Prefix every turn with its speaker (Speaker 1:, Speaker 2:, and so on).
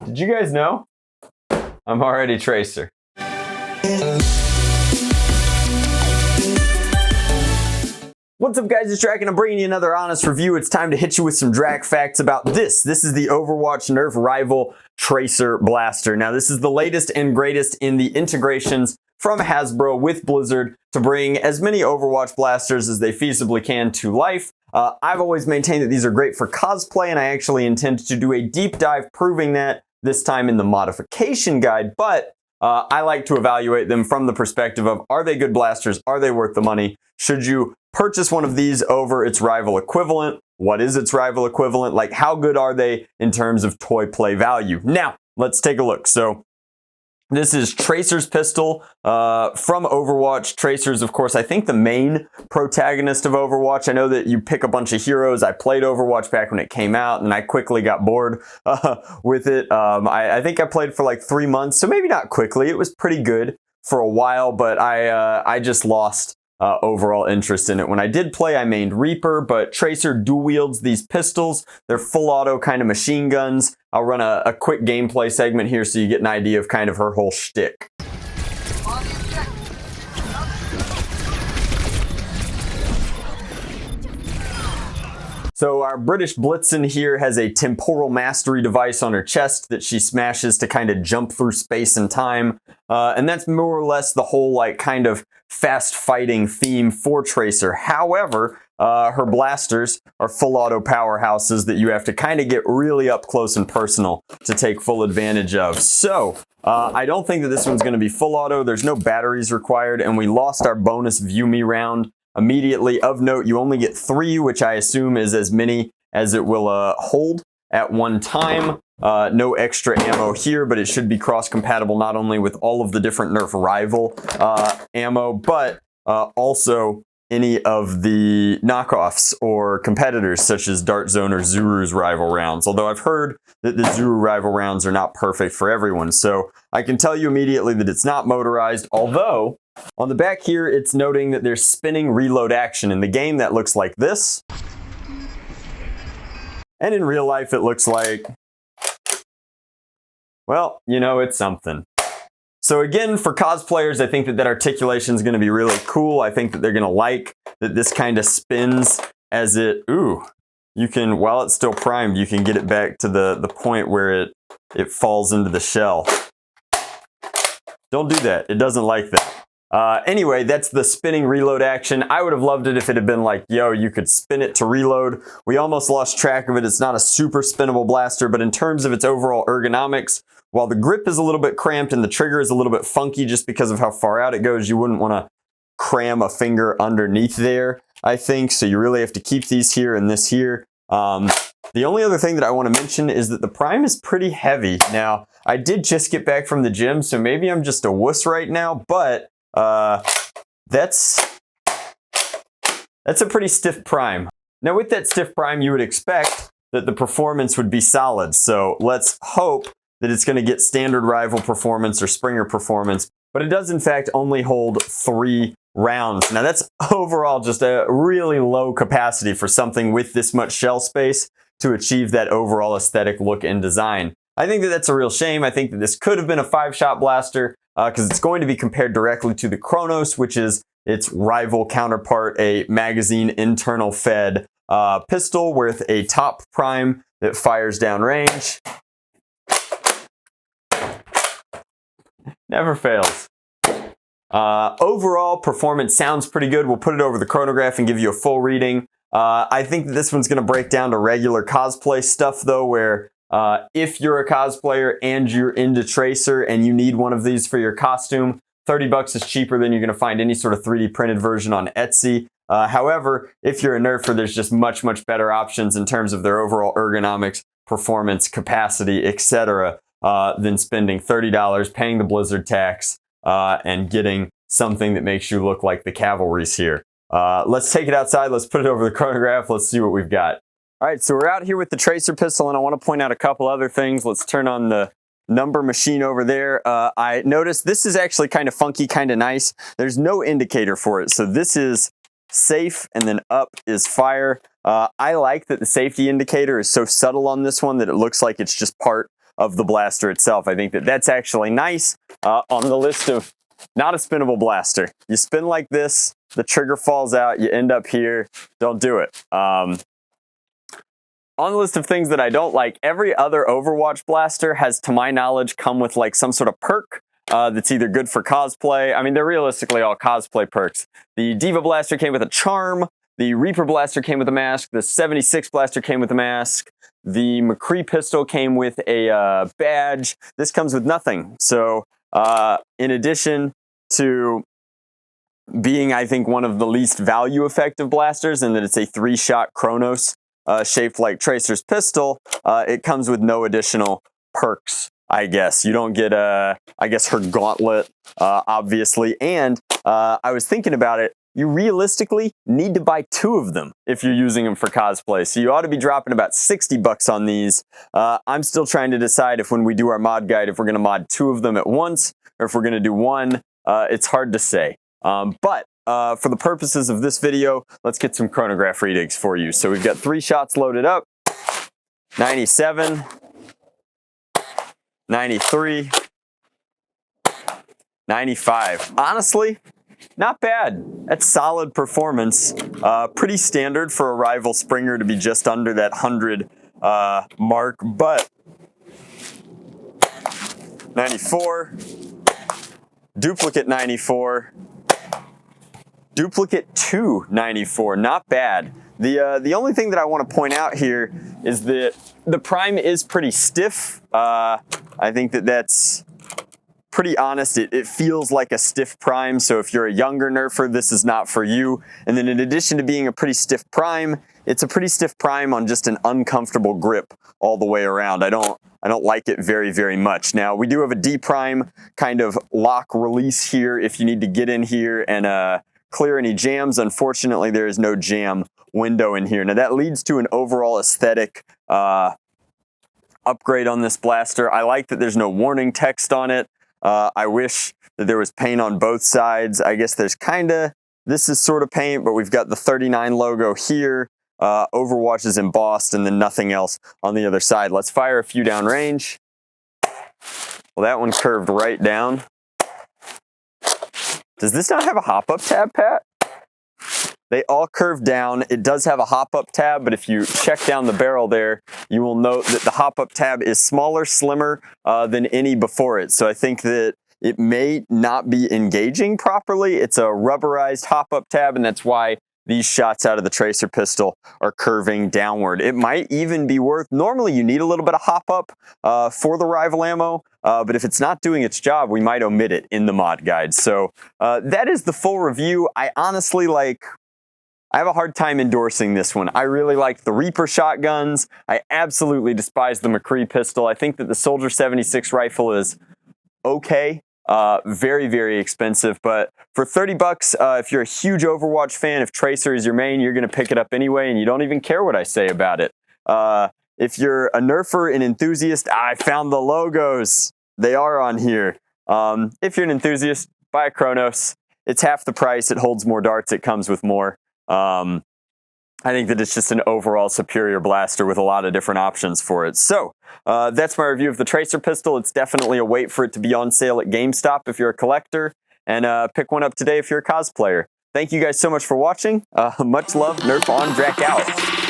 Speaker 1: Did you guys know? I'm already Tracer. What's up guys, it's Drac and I'm bringing you another honest review. It's time to hit you with some Drac facts about this. This is the Overwatch Nerf Rival Tracer Blaster. Now this is the latest and greatest in the integrations from Hasbro with Blizzard to bring as many Overwatch blasters as they feasibly can to life. I've always maintained that these are great for cosplay, and I actually intend to do a deep dive proving that this time in the modification guide, but I like to evaluate them from the perspective of, are they good blasters? Are they worth the money? Should you purchase one of these over its rival equivalent? What is its rival equivalent? Like, how good are they in terms of toy play value? Now, let's take a look. So this is Tracer's pistol from Overwatch. Tracer's, of course, I think the main protagonist of Overwatch. I know that you pick a bunch of heroes. I played Overwatch back when it came out, and I quickly got bored with it. I think I played for like 3 months, so maybe not quickly. It was pretty good for a while, but I just lost overall interest in it. When I did play, I mained Reaper, but Tracer dual wields these pistols. They're full auto kind of machine guns. I'll run a quick gameplay segment here so you get an idea of kind of her whole shtick. So our British Blitzen here has a temporal mastery device on her chest that she smashes to kind of jump through space and time. And that's more or less the whole like kind of fast fighting theme for Tracer. However, her blasters are full auto powerhouses that you have to kind of get really up close and personal to take full advantage of. So I don't think that this one's going to be full auto. There's no batteries required, and we lost our bonus View Me round immediately. Of note, you only get 3, which I assume is as many as it will hold at one time. No extra ammo here, but it should be cross-compatible not only with all of the different Nerf Rival ammo, but also any of the knockoffs or competitors such as Dart Zone or Zuru's Rival rounds. Although I've heard that the Zuru Rival rounds are not perfect for everyone, so I can tell you immediately that it's not motorized, although on the back here, it's noting that there's spinning reload action. In the game, that looks like this. And in real life, it looks like, well, you know, it's something. So again, for cosplayers, I think that that articulation is going to be really cool. I think that they're going to like that this kind of spins as it, you can, while it's still primed, you can get it back to the point where it falls into the shell. Don't do that. It doesn't like that. Anyway, that's the spinning reload action. I would have loved it if it had been like, yo, you could spin it to reload. We almost lost track of it. It's not a super spinnable blaster, but in terms of its overall ergonomics, while the grip is a little bit cramped and the trigger is a little bit funky just because of how far out it goes, you wouldn't want to cram a finger underneath there, I think. So you really have to keep these here and this here. The only other thing that I want to mention is that the prime is pretty heavy. Now, I did just get back from the gym, so maybe I'm just a wuss right now, but that's a pretty stiff prime. Now with that stiff prime, you would expect that the performance would be solid. So let's hope that it's going to get standard rival performance or Springer performance, but it does in fact only hold 3 rounds. Now that's overall just a really low capacity for something with this much shell space to achieve that overall aesthetic look and design. I think that that's a real shame. I think that this could have been a 5-shot blaster because it's going to be compared directly to the Kronos, which is its rival counterpart, a magazine internal fed pistol with a top prime that fires downrange. Never fails. Overall performance sounds pretty good. We'll put it over the chronograph and give you a full reading. I think that this one's going to break down to regular cosplay stuff though, where if you're a cosplayer and you're into Tracer and you need one of these for your costume, $30 is cheaper than you're going to find any sort of 3D printed version on Etsy. However, if you're a Nerfer, there's just much better options in terms of their overall ergonomics, performance, capacity, etc. Than spending $30, paying the Blizzard tax, and getting something that makes you look like the cavalry's here. Let's take it outside. Let's put it over the chronograph. Let's see what we've got. All right, so we're out here with the Tracer pistol, and I want to point out a couple other things. Let's turn on the number machine over there. I noticed this is actually kind of funky, kind of nice. There's no indicator for it, so this is safe, and then up is fire. I like that the safety indicator is so subtle on this one that it looks like it's just part of the blaster itself. I think that that's actually nice on the list of not a spinnable blaster. You spin like this, the trigger falls out, you end up here. Don't do it. On the list of things that I don't like, every other Overwatch blaster has, to my knowledge, come with like some sort of perk that's either good for cosplay. I mean, they're realistically all cosplay perks. The Diva blaster came with a charm. The Reaper blaster came with a mask. The 76 blaster came with a mask. The McCree pistol came with a badge. This comes with nothing. So in addition to being, I think, one of the least value effective blasters, and that it's a 3-shot Kronos shaped like Tracer's pistol, it comes with no additional perks, I guess. You don't get, I guess, her gauntlet, obviously. And I was thinking about it. You realistically need to buy 2 of them if you're using them for cosplay. So you ought to be dropping about 60 bucks on these. I'm still trying to decide if when we do our mod guide, if we're going to mod 2 of them at once, or if we're going to do 1. It's hard to say. But for the purposes of this video, let's get some chronograph readings for you. So we've got 3 shots loaded up. 97, 93, 95. Honestly, not bad. That's solid performance. Pretty standard for a rival Springer to be just under that 100 mark, but 94, duplicate 94, duplicate 294. Not bad. The only thing that I want to point out here is that the prime is pretty stiff. I think that that's pretty honest. It feels like a stiff prime, so if you're a younger nerfer, this is not for you. And then in addition to being a pretty stiff prime, it's a pretty stiff prime on just an uncomfortable grip all the way around. I don't like it very, very much. Now, we do have a D prime kind of lock release here if you need to get in here and clear any jams. Unfortunately, there is no jam window in here. Now, that leads to an overall aesthetic upgrade on this blaster. I like that there's no warning text on it. I wish that there was paint on both sides. I guess there's this is sort of paint, but we've got the 39 logo here. Overwatch is embossed and then nothing else on the other side. Let's fire a few down range. Well, that one curved right down. Does this not have a hop-up tab, Pat? They all curve down. It does have a hop-up tab, but if you check down the barrel there, you will note that the hop-up tab is smaller, slimmer than any before it. So I think that it may not be engaging properly. It's a rubberized hop-up tab, and that's why these shots out of the Tracer pistol are curving downward. It might even be worth, normally you need a little bit of hop-up for the rival ammo, but if it's not doing its job, we might omit it in the mod guide. So that is the full review. I honestly I have a hard time endorsing this one. I really like the Reaper shotguns. I absolutely despise the McCree pistol. I think that the Soldier 76 rifle is okay. Very, very expensive, but for 30 bucks, if you're a huge Overwatch fan, if Tracer is your main, you're going to pick it up anyway, and you don't even care what I say about it. If you're a nerfer, an enthusiast, I found the logos. They are on here. If you're an enthusiast, buy a Kronos. It's half the price. It holds more darts. It comes with more. I think that it's just an overall superior blaster with a lot of different options for it. So that's my review of the Tracer pistol. It's definitely a wait for it to be on sale at GameStop if you're a collector, and pick one up today if you're a cosplayer. Thank you guys so much for watching. Much love. Nerf on, Drac out.